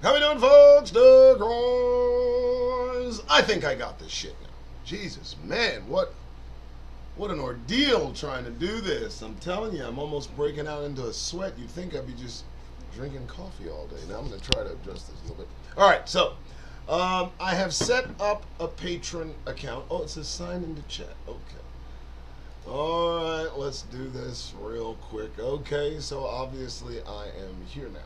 How we doing, folks? Doug Royce. I think I got this shit now. Jesus, man, what an ordeal trying to do this. I'm telling you, I'm almost breaking out into a sweat. You'd think I'd be just drinking coffee all day. Now I'm going to try to adjust this a little bit. All right, so I have set up a patron account. Oh, it says sign into chat. Okay. All right, let's do this real quick. Okay, so obviously I am here now.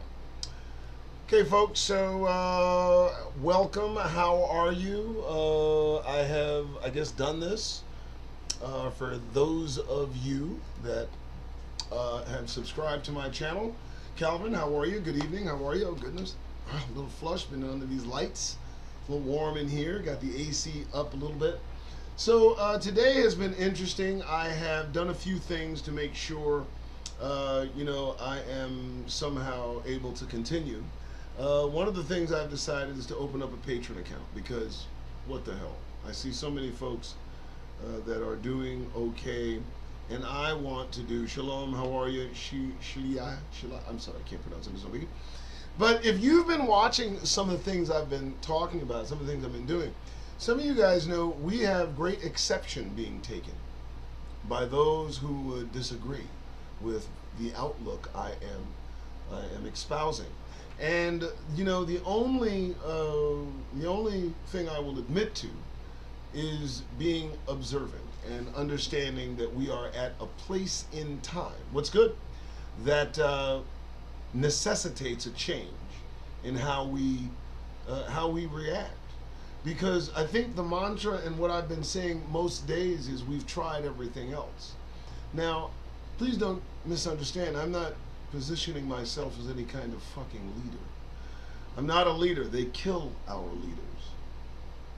Okay, folks, so welcome. How are you? I have, I guess, done this for those of you that have subscribed to my channel. Calvin, how are you? Good evening. How are you? Oh, goodness. A little flush, been under these lights. A little warm in here. Got the AC up a little bit. So today has been interesting. I have done a few things to make sure, I am somehow able to continue. One of the things I've decided is to open up a patron account because what the hell? I see so many folks that are doing okay, and I want to do shalom. How are you? Shlia. I'm sorry, I can't pronounce it. But if you've been watching some of the things I've been talking about, some of the things I've been doing, some of you guys know we have great exception being taken by those who would disagree with the outlook I am espousing. And the only thing I will admit to is being observant and understanding that we are at a place in time. What's good? That necessitates a change in how we react. Because I think the mantra and what I've been saying most days is we've tried everything else. Now, please don't misunderstand. I'm not positioning myself as any kind of fucking leader. I'm not a leader. They kill our leaders.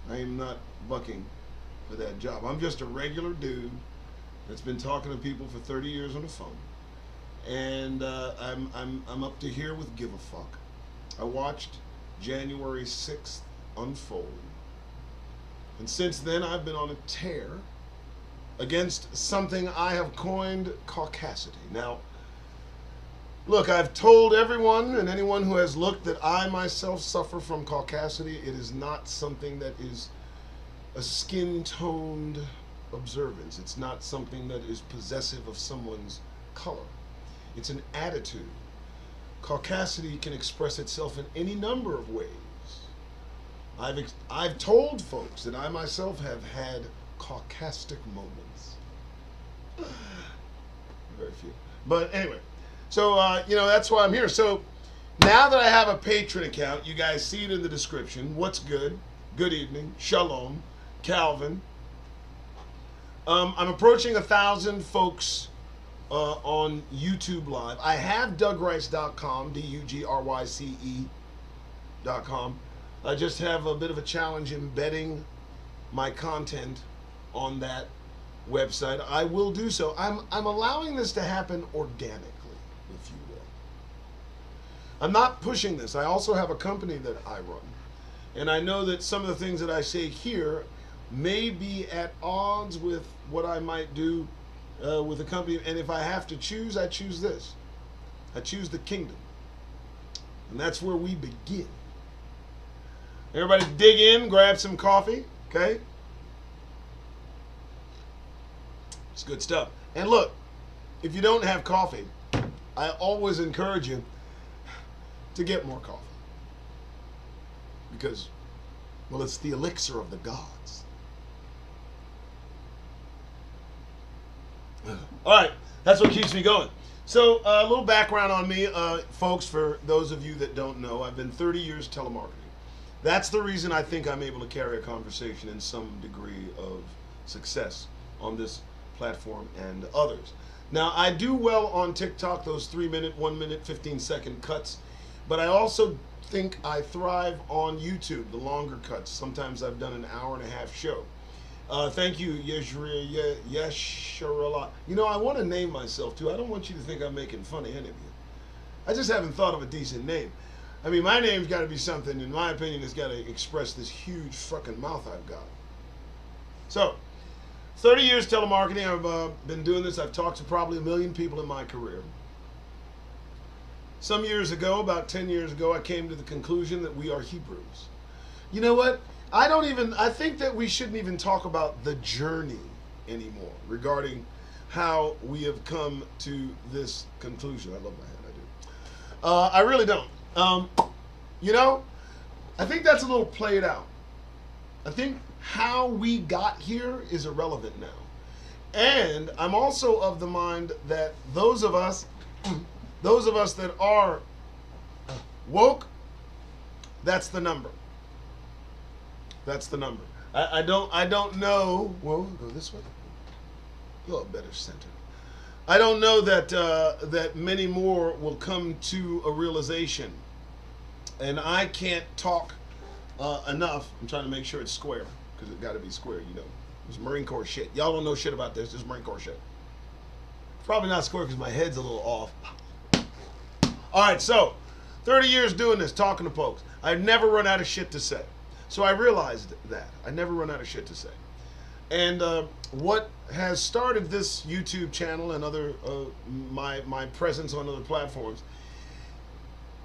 I am not bucking for that job. I'm just a regular dude that's been talking to people for 30 years on the phone. And I'm up to here with give a fuck. I watched January 6th unfold. And since then, I've been on a tear against something I have coined caucasity. Now, look, I've told everyone and anyone who has looked that I myself suffer from caucasity. It is not something that is a skin-toned observance. It's not something that is possessive of someone's color. It's an attitude. Caucasity can express itself in any number of ways. I've told folks that I myself have had caucastic moments. Very few. But anyway, so, that's why I'm here. So now that I have a patron account, you guys see it in the description. What's good? Good evening. Shalom. Calvin. I'm approaching 1,000 folks on YouTube Live. I have DougRyce.com, DUGRYCE.com. I just have a bit of a challenge embedding my content on that website. I will do so. I'm allowing this to happen organically, if you will. I'm not pushing this. I also have a company that I run. And I know that some of the things that I say here may be at odds with what I might do with a company. And if I have to choose, I choose this. I choose the kingdom. And that's where we begin. Everybody dig in, grab some coffee, okay? It's good stuff. And look, if you don't have coffee, I always encourage you to get more coffee. Because, well, it's the elixir of the gods. All right, that's what keeps me going. So, a little background on me, folks, for those of you that don't know, I've been 30 years telemarketing. That's the reason I think I'm able to carry a conversation in some degree of success on this platform and others. Now, I do well on TikTok, those 3-minute, 1-minute, 15-second cuts, but I also think I thrive on YouTube, the longer cuts. Sometimes I've done an hour-and-a-half show. Thank you, Yesharala. I want to name myself, too. I don't want you to think I'm making fun of any of you. I just haven't thought of a decent name. I mean, my name's got to be something, in my opinion, that's got to express this huge fucking mouth I've got. So, 30 years telemarketing. I've been doing this. I've talked to probably 1 million people in my career. Some years ago, about 10 years ago, I came to the conclusion that we are Hebrews. You know what? I think that we shouldn't even talk about the journey anymore regarding how we have come to this conclusion. I love my hand, I do. I really don't. You know, I think that's a little played out. I think how we got here is irrelevant now. And I'm also of the mind that those of us that are woke, that's the number. That's the number. I don't know. Well, go this way. A little better center. I don't know that that many more will come to a realization, and I can't talk enough. I'm trying to make sure it's square because it got to be square. You know, it's Marine Corps shit. Y'all don't know shit about this. This is Marine Corps shit. Probably not square because my head's a little off. All right, so 30 years doing this, talking to folks. I've never run out of shit to say. So I realized that. I never run out of shit to say. And what has started this YouTube channel and other my presence on other platforms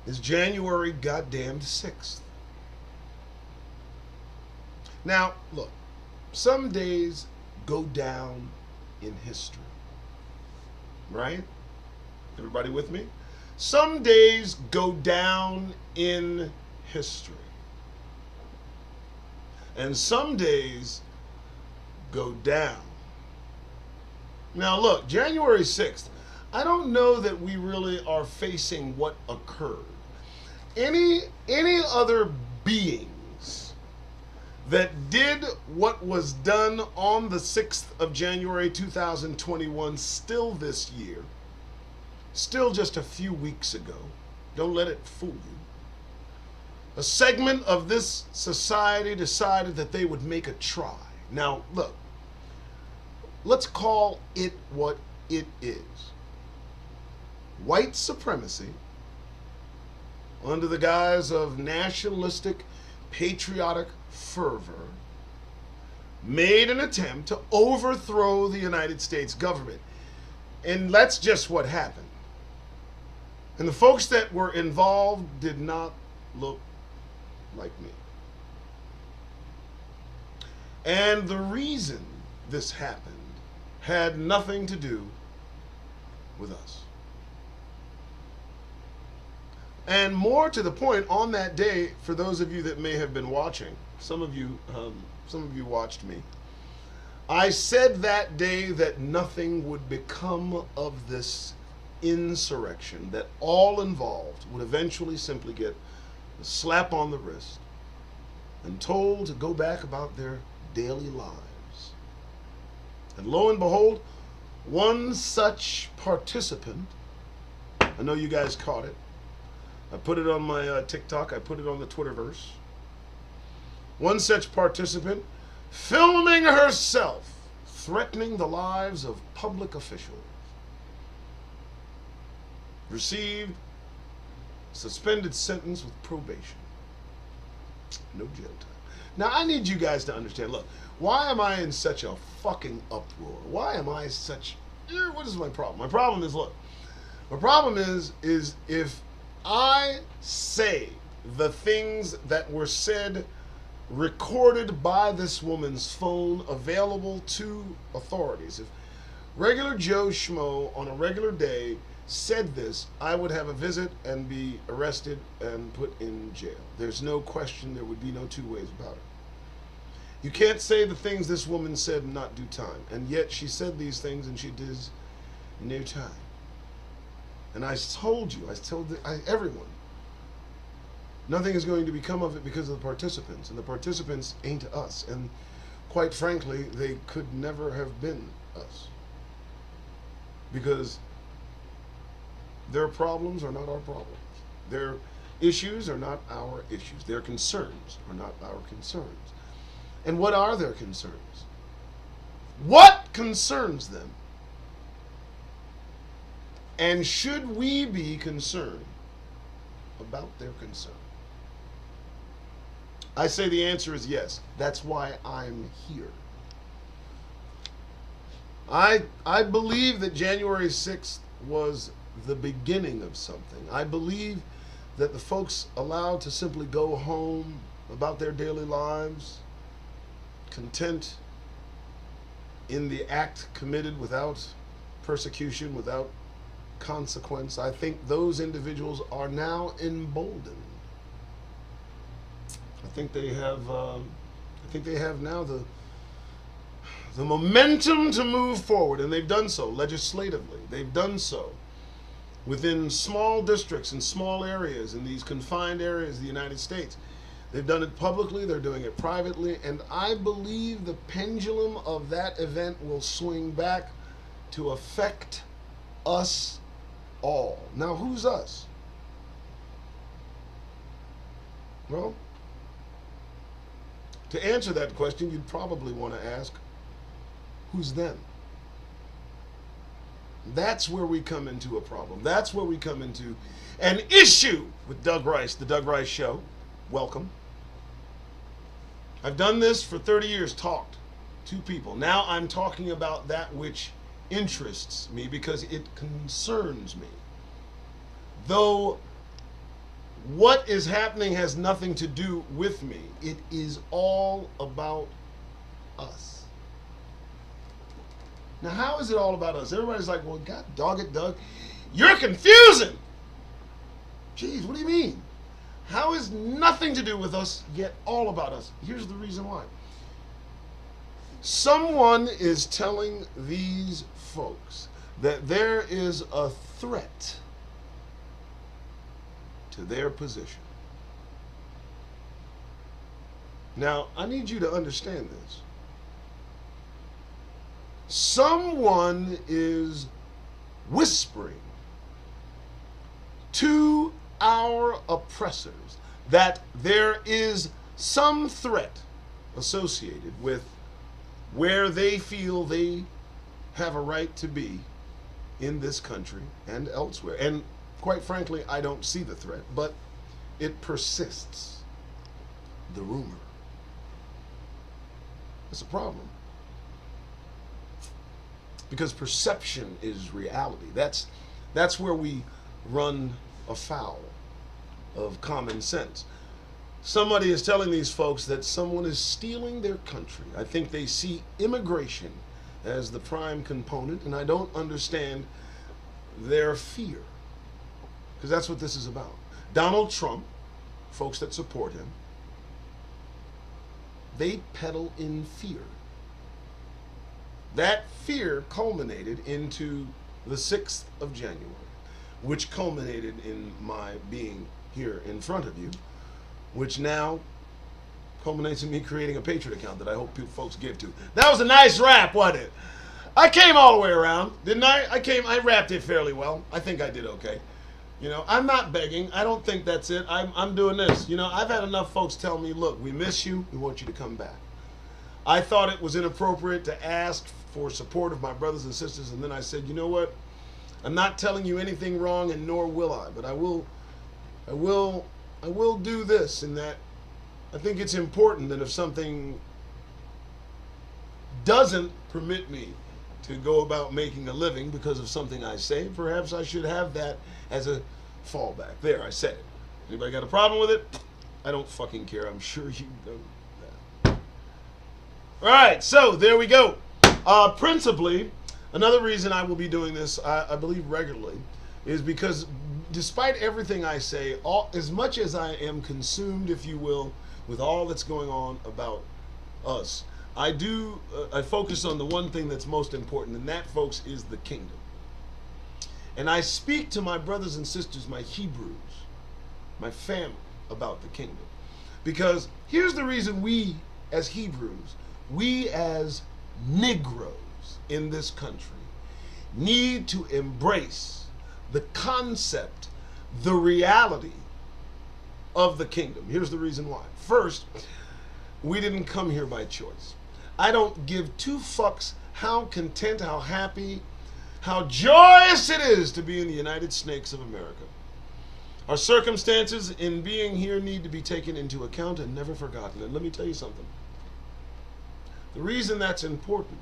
is January goddamn 6th. Now, look, some days go down in history. Right? Everybody with me? Some days go down in history. And some days go down. Now look, January 6th, I don't know that we really are facing what occurred. Any other beings that did what was done on the 6th of January 2021 still this year, still just a few weeks ago, don't let it fool you. A segment of this society decided that they would make a try. Now, look, let's call it what it is. White supremacy, under the guise of nationalistic, patriotic fervor, made an attempt to overthrow the United States government. And that's just what happened. And the folks that were involved did not look like me. And the reason this happened had nothing to do with us. And more to the point, on that day, for those of you that may have been watching, some of you watched me, I said that day that nothing would become of this insurrection, that all involved would eventually simply get a slap on the wrist and told to go back about their daily lives. And lo and behold, one such participant, I know you guys caught it, I put it on my TikTok, I put it on the Twitterverse, one such participant filming herself threatening the lives of public officials received suspended sentence with probation. No jail time. Now, I need you guys to understand, look, why am I in such a fucking uproar? Why am I such... What is my problem? My problem is, look, my problem is if I say the things that were said, recorded by this woman's phone, available to authorities, if regular Joe Schmo on a regular day said this, I would have a visit and be arrested and put in jail. There's no question, there would be no two ways about it. You can't say the things this woman said and not do time. And yet she said these things and she does no time. And I told you, I told everyone, nothing is going to become of it because of the participants. And the participants ain't us. And quite frankly, they could never have been us. Because their problems are not our problems. Their issues are not our issues. Their concerns are not our concerns. And what are their concerns? What concerns them? And should we be concerned about their concern? I say the answer is yes. That's why I'm here. I believe that January 6th was the beginning of something. I believe that the folks allowed to simply go home about their daily lives, content in the act committed without persecution, without consequence, I think those individuals are now emboldened. I think they have. I think they have now the momentum to move forward, and they've done so legislatively. They've done so within small districts and small areas in these confined areas of the United States. They've done it publicly, they're doing it privately, and I believe the pendulum of that event will swing back to affect us all. Now, who's us? Well, to answer that question, you'd probably want to ask, who's them? That's where we come into a problem. That's where we come into an issue with Doug Rice, the Doug Rice Show. Welcome. I've done this for 30 years, talked to people. Now I'm talking about that which interests me because it concerns me. Though what is happening has nothing to do with me, it is all about us. Now, how is it all about us? Everybody's like, well, God dog it, Doug. You're confusing. Jeez, what do you mean? How is nothing to do with us, yet all about us? Here's the reason why. Someone is telling these folks that there is a threat to their position. Now, I need you to understand this. Someone is whispering to our oppressors that there is some threat associated with where they feel they have a right to be in this country and elsewhere. And quite frankly, I don't see the threat, but it persists. The rumor. It's a problem. Because perception is reality. That's where we run afoul of common sense. Somebody is telling these folks that someone is stealing their country. I think they see immigration as the prime component, and I don't understand their fear. Because that's what this is about. Donald Trump, folks that support him, they peddle in fear. That fear culminated into the 6th of January, which culminated in my being here in front of you, which now culminates in me creating a Patriot account that I hope folks give to. That was a nice rap, wasn't it? I came all the way around, didn't I? I rapped it fairly well. I think I did okay. You know, I'm not begging. I don't think that's it. I'm doing this. You know, I've had enough folks tell me, look, we miss you. We want you to come back. I thought it was inappropriate to ask for support of my brothers and sisters, and then I said, you know what? I'm not telling you anything wrong, and nor will I, but I will do this, in that I think it's important that if something doesn't permit me to go about making a living because of something I say, perhaps I should have that as a fallback. There, I said it. Anybody got a problem with it? I don't fucking care. I'm sure you don't. All right, so there we go. Principally, another reason I will be doing this, I believe regularly, is because despite everything I say, as much as I am consumed, if you will, with all that's going on about us, I focus on the one thing that's most important, and that, folks, is the kingdom. And I speak to my brothers and sisters, my Hebrews, my family, about the kingdom. Because here's the reason we, as Hebrews, we as Negroes in this country, need to embrace the concept, the reality of the kingdom. Here's the reason why. First, we didn't come here by choice. I don't give two fucks how content, how happy, how joyous it is to be in the United Snakes of America. Our circumstances in being here need to be taken into account and never forgotten. And let me tell you something. The reason that's important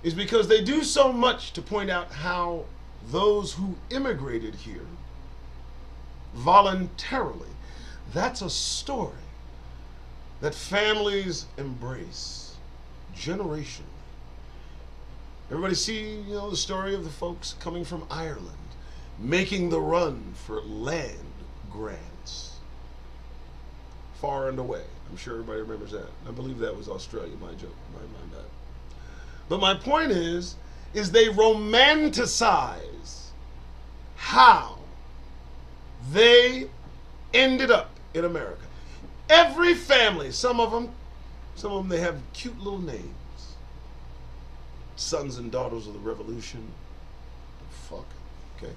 is because they do so much to point out how those who immigrated here voluntarily. That's a story that families embrace generationally. Everybody see, the story of the folks coming from Ireland, making the run for land grants far and away. I'm sure everybody remembers that. I believe that was Australia, my joke, my bad. But my point is they romanticize how they ended up in America. Every family, some of them, they have cute little names. Sons and daughters of the revolution. Fuck. Okay.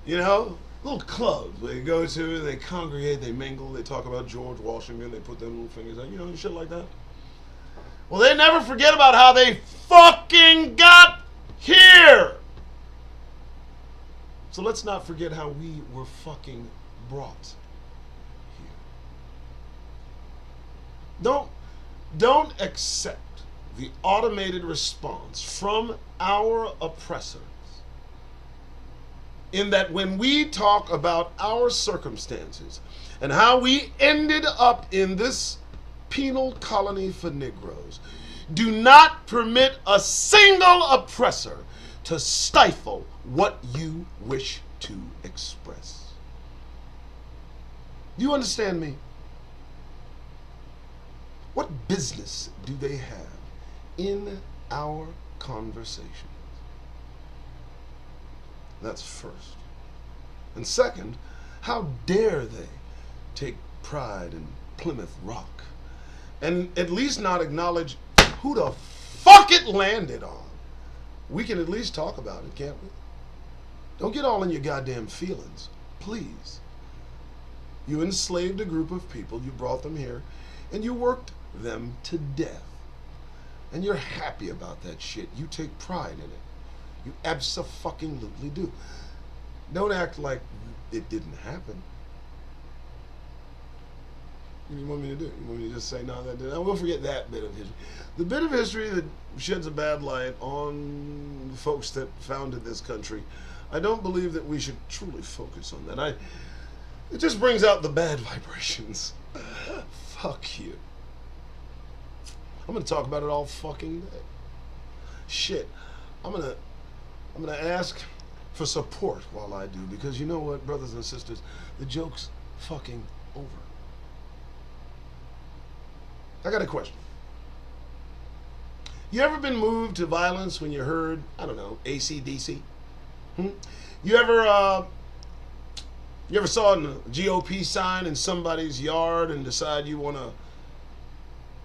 Little clubs they go to, they congregate, they mingle, they talk about George Washington, they put their little fingers out, shit like that. Well, they never forget about how they fucking got here. So let's not forget how we were fucking brought here. Don't accept the automated response from our oppressors in that when we talk about our circumstances and how we ended up in this penal colony for Negroes, do not permit a single oppressor to stifle what you wish to express. Do you understand me? What business do they have in our conversations? That's first. And second, how dare they take pride in Plymouth Rock and at least not acknowledge who the fuck it landed on? We can at least talk about it, can't we? Don't get all in your goddamn feelings, please. You enslaved a group of people, you brought them here, and you worked them to death. And you're happy about that shit. You take pride in it. You abso-fucking-lutely do. Don't act like it didn't happen. What do you want me to do? You want me to just say, no, that didn't? We'll forget that bit of history. The bit of history that sheds a bad light on the folks that founded this country, I don't believe that we should truly focus on that. It just brings out the bad vibrations. Fuck you. I'm gonna talk about it all fucking day. Shit. I'm gonna ask for support while I do, because you know what, brothers and sisters, the joke's fucking over. I got a question. You ever been moved to violence when you heard, I don't know, AC/DC? You ever saw a GOP sign in somebody's yard and decide you want to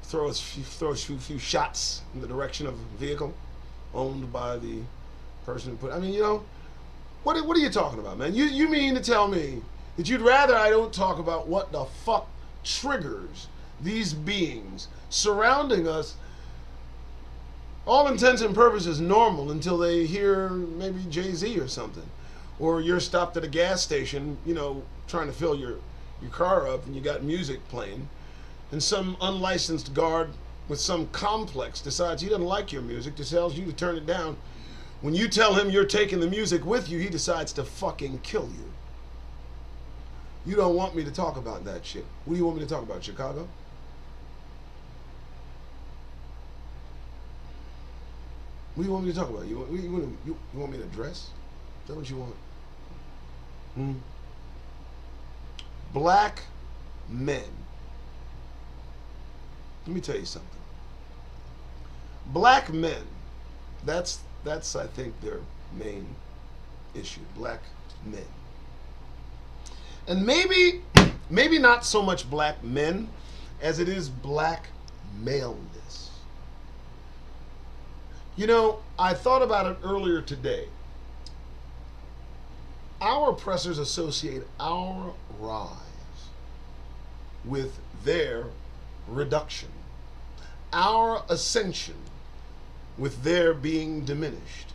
throw a few shots in the direction of a vehicle owned by the person who put? I mean, what are you talking about, man? You mean to tell me that you'd rather I don't talk about what the fuck triggers these beings surrounding us, all intents and purposes normal, until they hear maybe Jay-Z or something, or you're stopped at a gas station, trying to fill your car up, and you got music playing, and some unlicensed guard with some complex decides he doesn't like your music, tells you to turn it down. When you tell him you're taking the music with you, he decides to fucking kill you. You don't want me to talk about that shit. What do you want me to talk about, Chicago? What do you want me to talk about? You want me to dress? Is that what you want? Black men. Let me tell you something. Black men, that's I think their main issue. Black men. And maybe not so much black men as it is black maleness. I thought about it earlier today. Our oppressors associate our rise with their reduction, our ascension with their being diminished.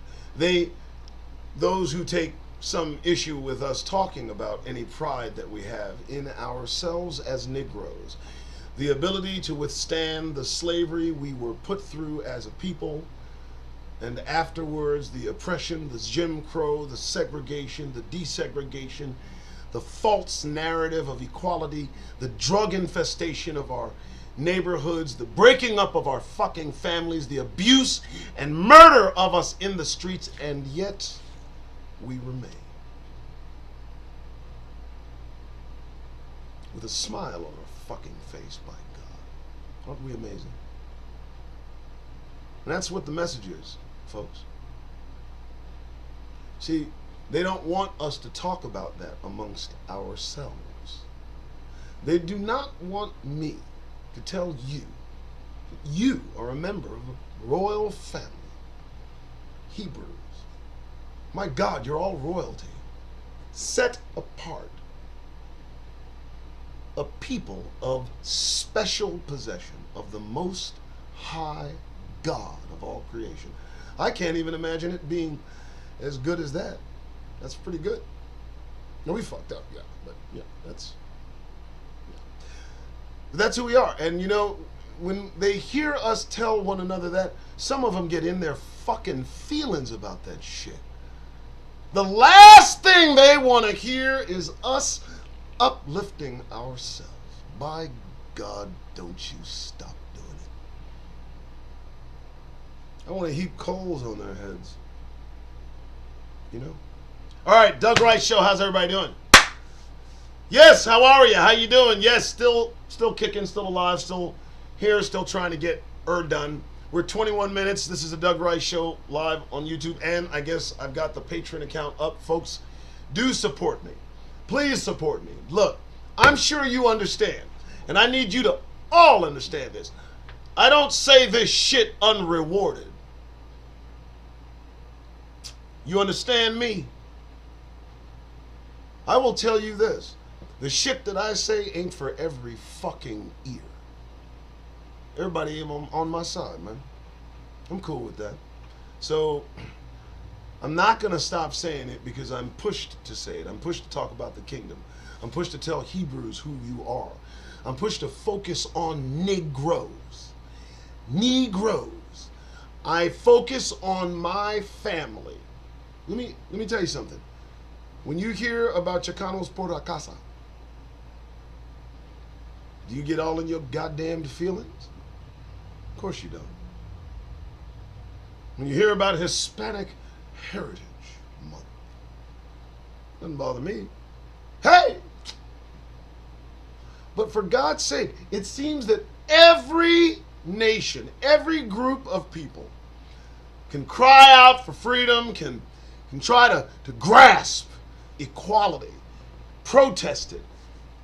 Those who take some issue with us talking about any pride that we have in ourselves as Negroes, the ability to withstand the slavery we were put through as a people, and afterwards the oppression, the Jim Crow, the segregation, the desegregation, the false narrative of equality, the drug infestation of our neighborhoods, the breaking up of our fucking families, the abuse and murder of us in the streets, and yet we remain with a smile on our fucking face, by God. Aren't we amazing? And that's what the message is, folks. See, they don't want us to talk about that amongst ourselves. They do not want me to tell you that you are a member of a royal family. Hebrews. My God, you're all royalty. Set apart. A people of special possession of the Most High God of all creation. I can't even imagine it being as good as that. That's pretty good. No, we fucked up, yeah. But yeah, that's who we are. And you know, when they hear us tell one another that, some of them get in their fucking feelings about that shit. The last thing they want to hear is us uplifting ourselves. By God, don't you stop doing it. I want to heap coals on their heads. You know? All right, Doug Rice Show. How's everybody doing? Yes, how are you? How you doing? Yes, still kicking, still alive, still here, still trying to get done. We're 21 minutes. This is the Doug Rice Show live on YouTube, and I guess I've got the Patreon account up. Folks, do support me. Please support me. Look, I'm sure you understand, and I need you to all understand this. I don't say this shit unrewarded. You understand me? I will tell you this. The shit that I say ain't for every fucking ear. Everybody on my side, man. I'm cool with that. So, I'm not going to stop saying it because I'm pushed to say it. I'm pushed to talk about the kingdom. I'm pushed to tell Hebrews who you are. I'm pushed to focus on Negroes. Negroes. I focus on my family. Let me tell you something. When you hear about Chicanos por la casa, do you get all in your goddamn feelings? Of course you don't. When you hear about Hispanic Heritage Month, doesn't bother me. Hey! But for God's sake, it seems that every nation, every group of people can cry out for freedom, can try to grasp equality, protest it.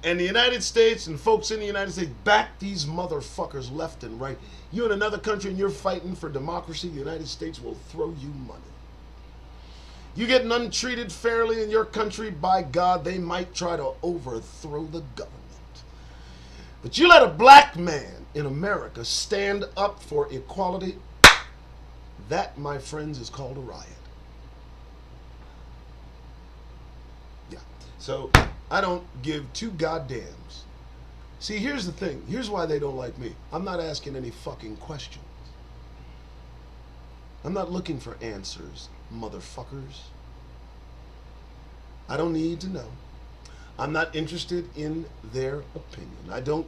And the United States and folks in the United States back these motherfuckers left and right. You're in another country and you're fighting for democracy, the United States will throw you money. You get untreated fairly in your country, by God, they might try to overthrow the government. But you let a black man in America stand up for equality, that, my friends, is called a riot. Yeah. So, I don't give two goddams. See, here's the thing. Here's why they don't like me. I'm not asking any fucking questions. I'm not looking for answers, motherfuckers. I don't need to know. I'm not interested in their opinion. I don't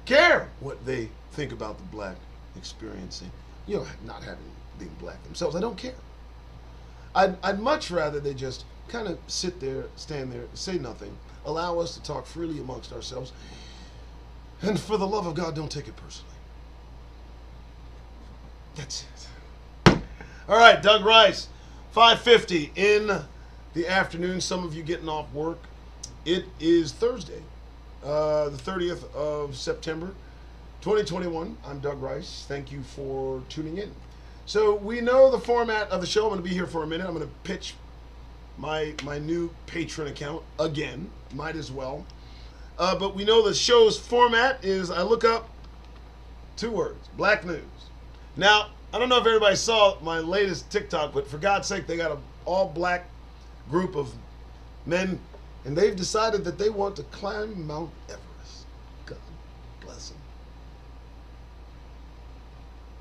care what they think about the black experiencing, you know, not having being black themselves. I don't care. I'd much rather they just kind of sit there, stand there, say nothing, allow us to talk freely amongst ourselves, and for the love of God, don't take it personally. That's it. All right, Doug Rice, 5:50 in the afternoon. Some of you getting off work. It is Thursday, the 30th of September, 2021. I'm Doug Rice. Thank you for tuning in. So we know the format of the show. I'm going to be here for a minute. I'm going to pitch my new Patreon account again. Might as well. But we know the show's format is I look up two words, black news. Now, I don't know if everybody saw my latest TikTok, but for God's sake, they got an all-black group of men, and they've decided that they want to climb Mount Everest. God bless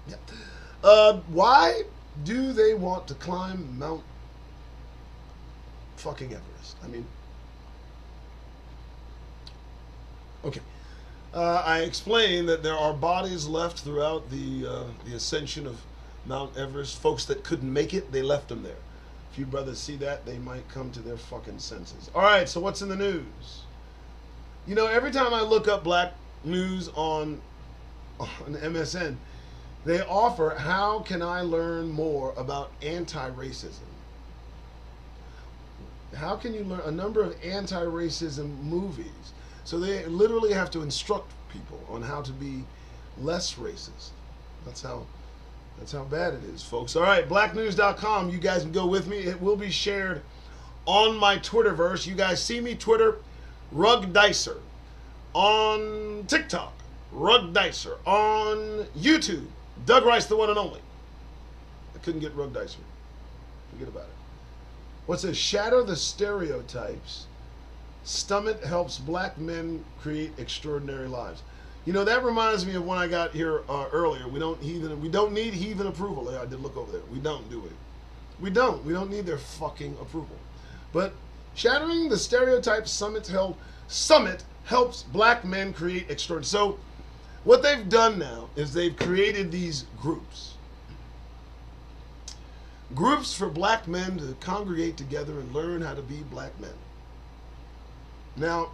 them. Yeah. Why? Do they want to climb Mount fucking Everest? I mean, okay. I explained that there are bodies left throughout the ascension of Mount Everest. Folks that couldn't make it, they left them there. If you brothers see that, they might come to their fucking senses. All right, so what's in the news? You know, every time I look up black news on MSN, they offer, how can I learn more about anti-racism? How can you learn a number of anti-racism movies? So they literally have to instruct people on how to be less racist. That's how bad it is, folks. All right, blacknews.com. You guys can go with me. It will be shared on my Twitterverse. You guys see me Twitter, Rug Dicer. On TikTok, Rug Dicer. On YouTube, Doug Rice, the one and only. I couldn't get Rug Dicer. Forget about it. What's this? Shatter the stereotypes. Stomach helps black men create extraordinary lives. You know, that reminds me of when I got here earlier. We don't need heathen approval. I did look over there. We don't do it. We don't need their fucking approval. But shattering the stereotypes summit helps black men create extraordinary. So what they've done now is they've created these groups. Groups for black men to congregate together and learn how to be black men. Now,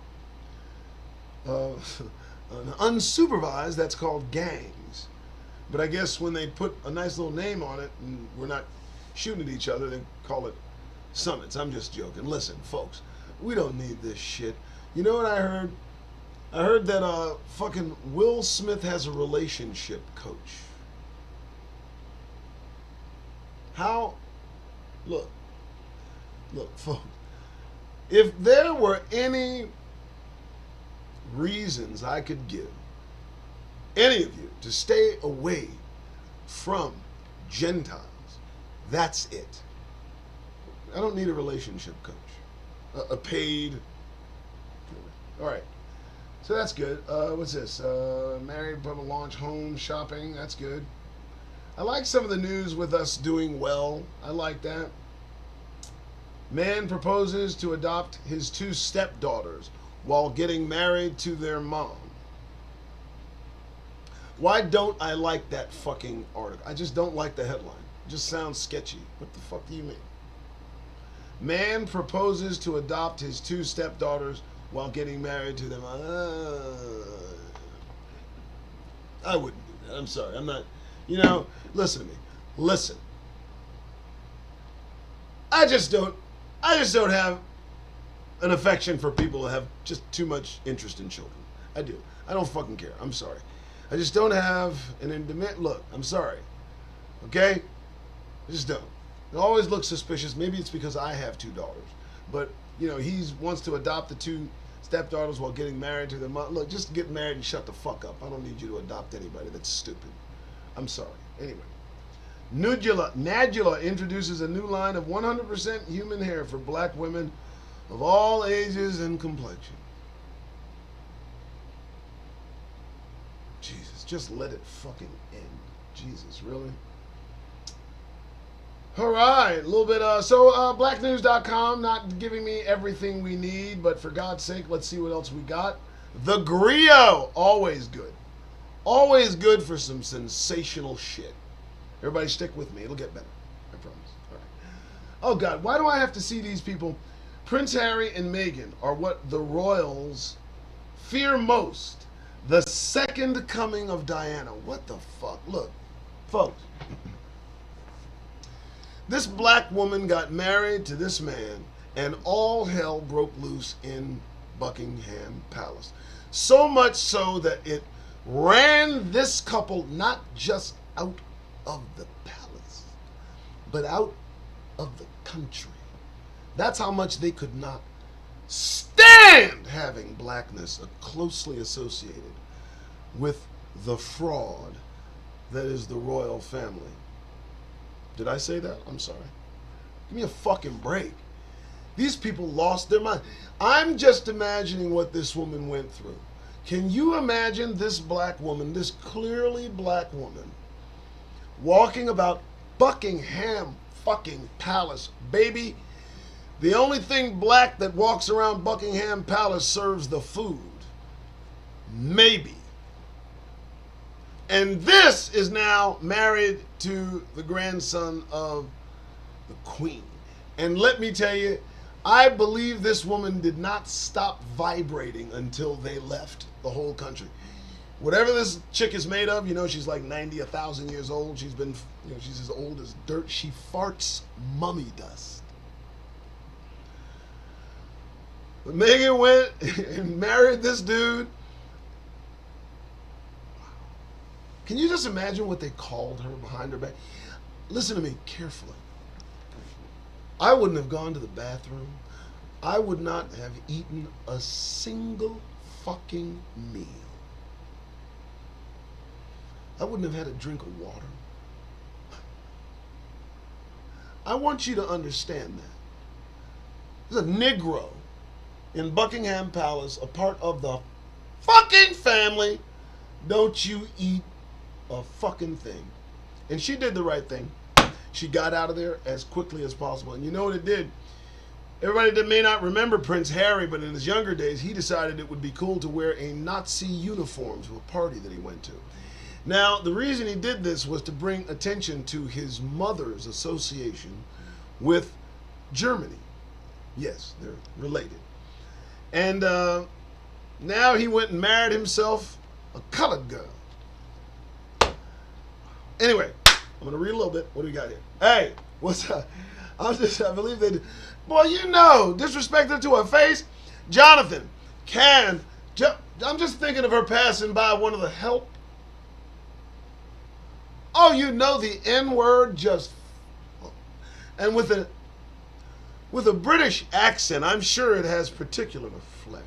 unsupervised, that's called gangs. But I guess when they put a nice little name on it and we're not shooting at each other, they call it summits. I'm just joking. Listen, folks, we don't need this shit. You know what I heard? I heard that fucking Will Smith has a relationship coach. How? Look, folks. If there were any reasons I could give any of you to stay away from Gentiles, that's it. I don't need a relationship coach. A paid. All right. So that's good. What's this? Married couple launch home shopping. That's good. I like some of the news with us doing well. I like that. Man proposes to adopt his 2 stepdaughters while getting married to their mom. Why don't I like that fucking article? I just don't like the headline. It just sounds sketchy. What the fuck do you mean? Man proposes to adopt his 2 stepdaughters while getting married to them. I wouldn't do that. I'm sorry. I'm not. You know, listen to me. Listen. I just don't have an affection for people who have just too much interest in children. I do. I don't fucking care. I'm sorry. I just don't have an intimate look. I'm sorry. Okay? I just don't. It always looks suspicious. Maybe it's because I have 2 daughters. But, you know, he wants to adopt the 2 stepdaughters while getting married to their mom. Look, just get married and shut the fuck up. I don't need you to adopt anybody. That's stupid. I'm sorry. Anyway. Nadula introduces a new line of 100% human hair for black women of all ages and complexion. Jesus, just let it fucking end. Jesus, really? All right, a little bit. Blacknews.com, not giving me everything we need, but for God's sake, let's see what else we got. The Grio, always good. Always good for some sensational shit. Everybody stick with me. It'll get better. I promise. All right. Oh, God. Why do I have to see these people? Prince Harry and Meghan are what the royals fear most. The second coming of Diana. What the fuck? Look, folks. This black woman got married to this man, and all hell broke loose in Buckingham Palace. So much so that it ran this couple not just out of the palace, but out of the country. That's how much they could not stand having blackness closely associated with the fraud that is the royal family. Did I say that? I'm sorry. Give me a fucking break. These people lost their mind. I'm just imagining what this woman went through. Can you imagine this black woman, this clearly black woman, walking about Buckingham fucking Palace, baby. The only thing black that walks around Buckingham Palace serves the food. Maybe. And this is now married to the grandson of the Queen. And let me tell you, I believe this woman did not stop vibrating until they left the whole country. Whatever this chick is made of, she's like 90, 1,000 years old. She's been, she's as old as dirt. She farts mummy dust. But Meghan went and married this dude. Can you just imagine what they called her behind her back? Listen to me carefully. I wouldn't have gone to the bathroom. I would not have eaten a single fucking meal. I wouldn't have had a drink of water. I want you to understand that. There's a Negro in Buckingham Palace, a part of the fucking family. Don't you eat a fucking thing. And she did the right thing. She got out of there as quickly as possible. And you know what it did? Everybody that may not remember Prince Harry, but in his younger days, he decided it would be cool to wear a Nazi uniform to a party that he went to. Now, the reason he did this was to bring attention to his mother's association with Germany. Yes, they're related. And now he went and married himself a colored girl. Anyway, I'm going to read a little bit. What do we got here? Hey, what's up? I believe they did. Boy, disrespected to her face. Jonathan, I'm just thinking of her passing by one of the help. Oh, the N-word just, and with a British accent, I'm sure it has particular flair.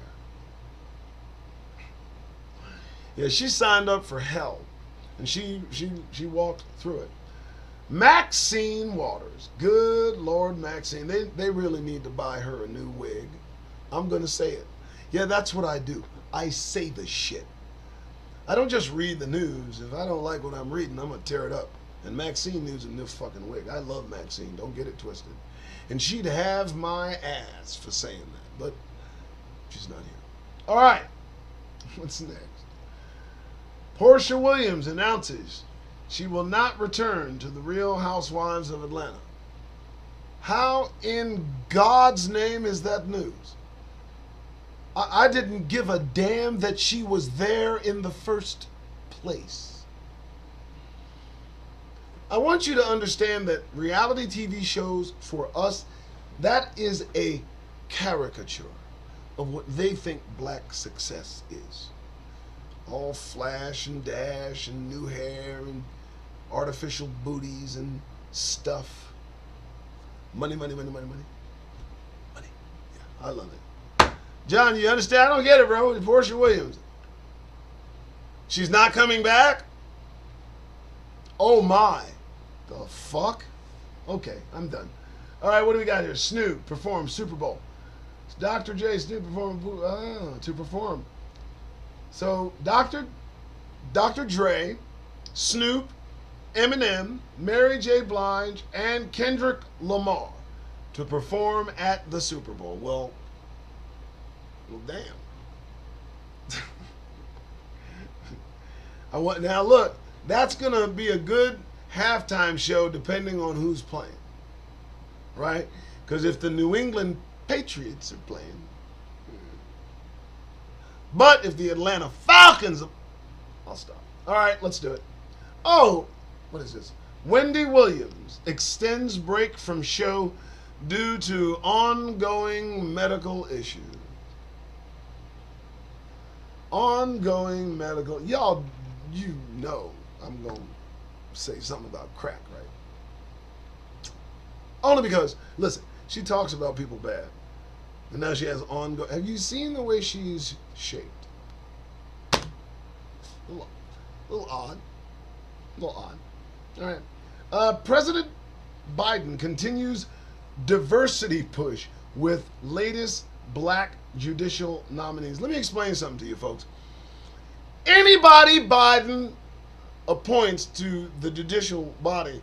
Yeah, she signed up for hell, and she walked through it. Maxine Waters, good Lord, Maxine, they really need to buy her a new wig. I'm gonna say it. Yeah, that's what I do. I say the shit. I don't just read the news. If I don't like what I'm reading, I'm gonna tear it up. And Maxine needs a new fucking wig. I love Maxine. Don't get it twisted. And she'd have my ass for saying that, but she's not here. All right, what's next? Portia Williams announces she will not return to the Real Housewives of Atlanta. How in God's name is that news? I didn't give a damn that she was there in the first place. I want you to understand that reality TV shows, for us, that is a caricature of what they think black success is. All flash and dash and new hair and artificial booties and stuff. Money, money, money, money, money. Money. Yeah, I love it. John, you understand? I don't get it, bro. Portia Williams. She's not coming back? Oh my. The fuck? Okay, I'm done. All right, what do we got here? Snoop performs Super Bowl. Dr. J, Snoop to perform. So Dr. Dre, Snoop, Eminem, Mary J. Blige, and Kendrick Lamar to perform at the Super Bowl. Well, damn. Now look, that's gonna be a good halftime show depending on who's playing, right? Because if the New England Patriots are playing, but if the Atlanta Falcons, I'll stop. All right, let's do it. Oh, what is this? Wendy Williams extends break from show due to ongoing medical issues. Ongoing medical. Y'all, I'm going to say something about crack, right? Only because, listen, she talks about people bad. And now she has ongoing. Have you seen the way she's shaped? A little odd. A little odd. All right. President Biden continues diversity push with latest black judicial nominees. Let me explain something to you folks. Anybody Biden appoints to the judicial body,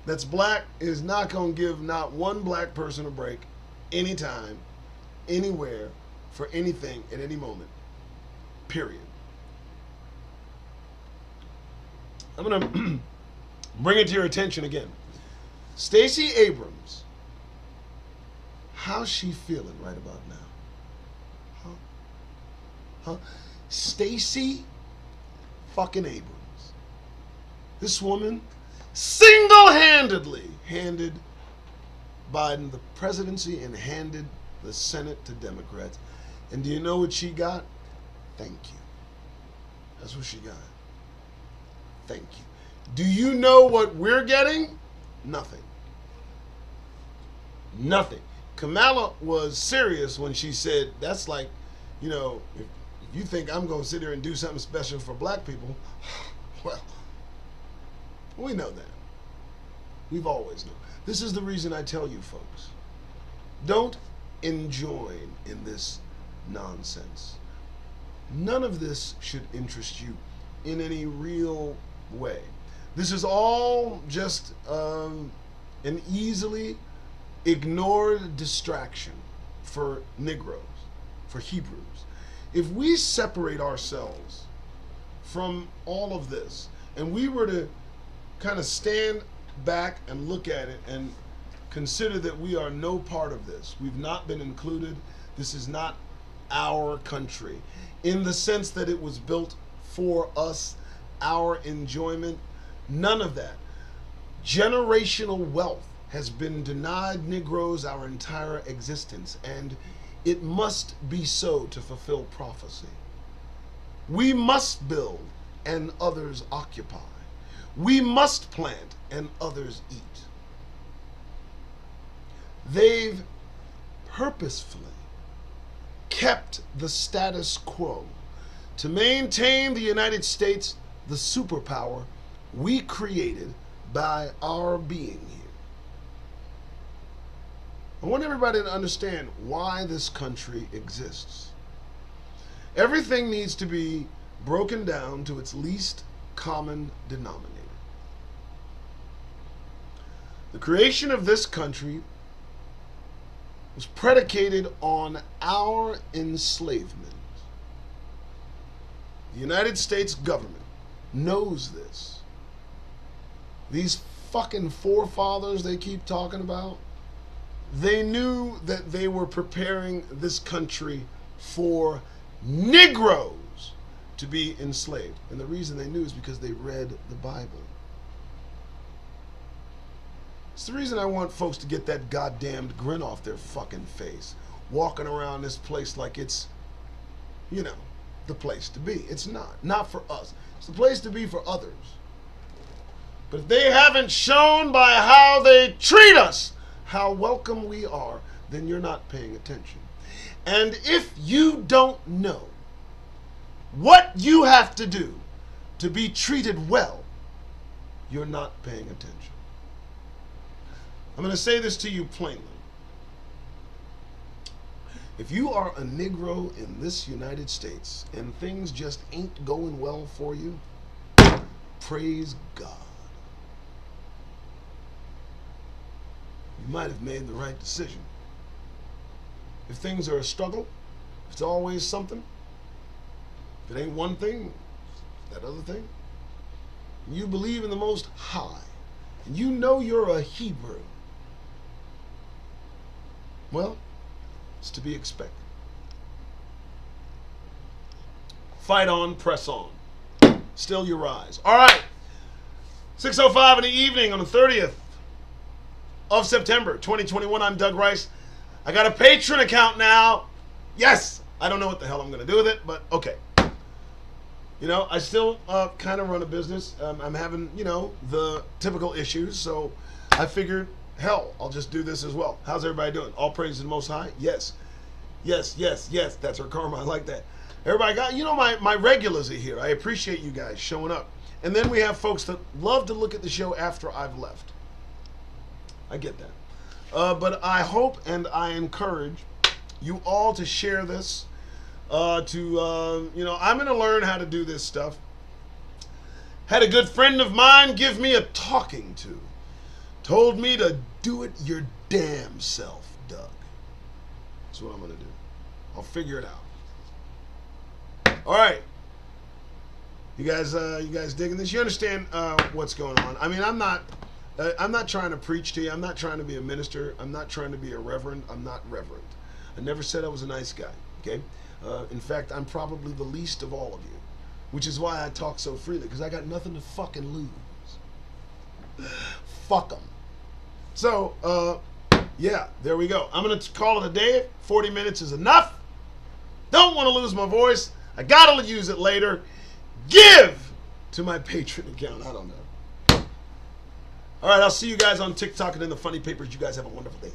that's black is not going to give not one black person a break anytime, anywhere, for anything at any moment. Period. I'm going to bring it to your attention again. Stacey Abrams. How's she feeling right about now? Huh? Stacey fucking Abrams. This woman single-handedly handed Biden the presidency and handed the Senate to Democrats. And do you know what she got? Thank you. That's what she got. Thank you. Do you know what we're getting? Nothing. Nothing. Kamala was serious when she said, that's like, you know, if you think I'm going to sit here and do something special for black people, well, we know that. We've always known. This is the reason I tell you folks, don't join in this nonsense. None of this should interest you in any real way. This is all just an easily ignored distraction for Negroes, for Hebrews. If we separate ourselves from all of this and we were to kind of stand back and look at it and consider that we are no part of this, we've not been included, this is not our country in the sense that it was built for us, our enjoyment, none of that. Generational wealth has been denied Negroes our entire existence, and it must be so to fulfill prophecy. We must build and others occupy. We must plant and others eat. They've purposefully kept the status quo to maintain the United States, the superpower we created by our being here. I want everybody to understand why this country exists. Everything needs to be broken down to its least common denominator. The creation of this country was predicated on our enslavement. The United States government knows this. These fucking forefathers they keep talking about, they knew that they were preparing this country for Negroes to be enslaved. And the reason they knew is because they read the Bible. It's the reason I want folks to get that goddamned grin off their fucking face, walking around this place like it's, you know, the place to be. It's not. Not for us. It's the place to be for others. But if they haven't shown by how they treat us how welcome we are, then you're not paying attention. And if you don't know what you have to do to be treated well, you're not paying attention. I'm going to say this to you plainly. If you are a Negro in this United States and things just ain't going well for you, praise God. You might have made the right decision. If things are a struggle, if it's always something, if it ain't one thing, that other thing, and you believe in the Most High, and you know you're a Hebrew, well, it's to be expected. Fight on, press on. Still you rise. All right. 6:05 in the evening on the 30th of September 2021. I'm Doug Rice. I got a Patreon account now. Yes. I don't know what the hell I'm going to do with it, but okay. You know, I still kind of run a business. I'm having, you know, the typical issues, so I figured, hell, I'll just do this as well. How's everybody doing? All praise to the Most High? Yes. Yes, yes, yes. That's our karma. I like that. Everybody got, you know, my regulars are here. I appreciate you guys showing up. And then we have folks that love to look at the show after I've left. I get that. But I hope and I encourage you all to share this. You know, I'm going to learn how to do this stuff. Had a good friend of mine give me a talking to told me to do it your damn self, Doug. That's what I'm going to do. I'll figure it out. All right. You guys digging this? You understand what's going on? I mean, I'm not trying to preach to you. I'm not trying to be a minister. I'm not trying to be a reverend. I'm not reverend. I never said I was a nice guy. Okay. In fact, I'm probably the least of all of you, which is why I talk so freely, because I got nothing to fucking lose. Fuck them. So, yeah, there we go. I'm going to call it a day. 40 minutes is enough. Don't want to lose my voice. I got to use it later. Give to my Patreon account. I don't know. All right, I'll see you guys on TikTok and in the funny papers. You guys have a wonderful day.